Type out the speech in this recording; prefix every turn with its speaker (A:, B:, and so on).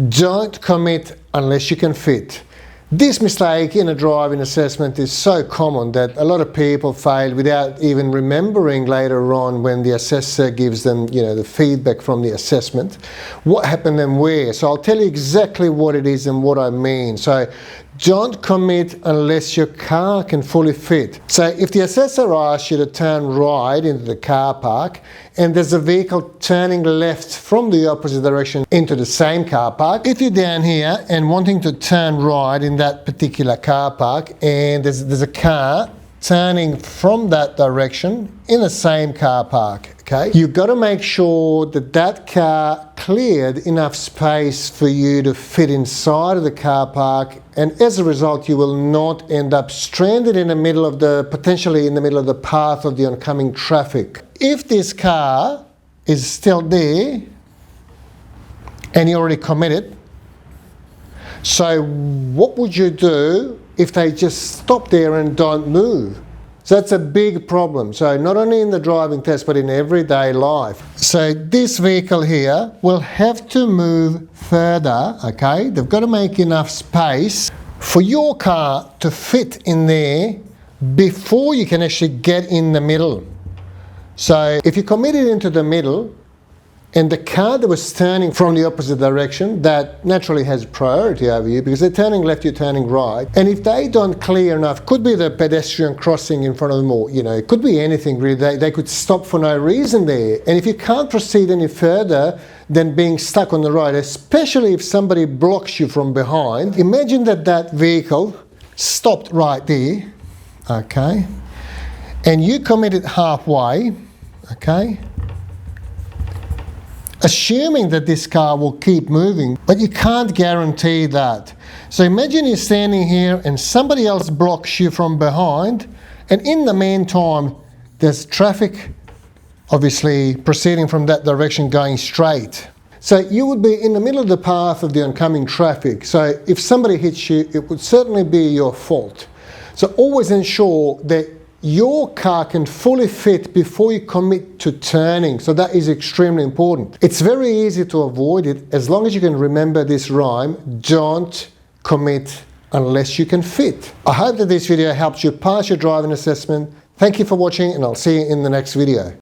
A: Don't commit unless you can fit. This mistake in a driving assessment is so common that a lot of people fail without even remembering later on when the assessor gives them, the feedback from the assessment, what happened and where. So I'll tell you exactly what it is and what I mean. So don't commit unless your car can fully fit. So if the assessor asks you to turn right into the car park and there's a vehicle turning left from the opposite direction into the same car park, if you're down here and wanting to turn right in that particular car park and there's a car turning from that direction in the same car park, okay? You've got to make sure that that car cleared enough space for you to fit inside of the car park, and as a result you will not end up stranded in the middle of potentially in the middle of the path of the oncoming traffic. If this car is still there and you already committed, so what would you do if they just stop there and don't move? So that's a big problem. So not only in the driving test, but in everyday life. So this vehicle here will have to move further, okay? They've got to make enough space for your car to fit in there before you can actually get in the middle. So if you committed into the middle, and the car that was turning from the opposite direction, that naturally has priority over you because they're turning left, you're turning right. And if they don't clear enough, could be the pedestrian crossing in front of them, or it could be anything really. They could stop for no reason there. And if you can't proceed any further than being stuck on the road, especially if somebody blocks you from behind, imagine that vehicle stopped right there, okay, and you committed halfway, okay, assuming that this car will keep moving, but you can't guarantee that. So imagine you're standing here and somebody else blocks you from behind, and in the meantime there's traffic obviously proceeding from that direction going straight. So you would be in the middle of the path of the oncoming traffic. So if somebody hits you, it would certainly be your fault. So always ensure that your car can fully fit before you commit to turning. So that is extremely important. It's very easy to avoid it as long as you can remember this rhyme: don't commit unless you can fit. I hope that this video helps you pass your driving assessment. Thank you for watching, and I'll see you in the next video.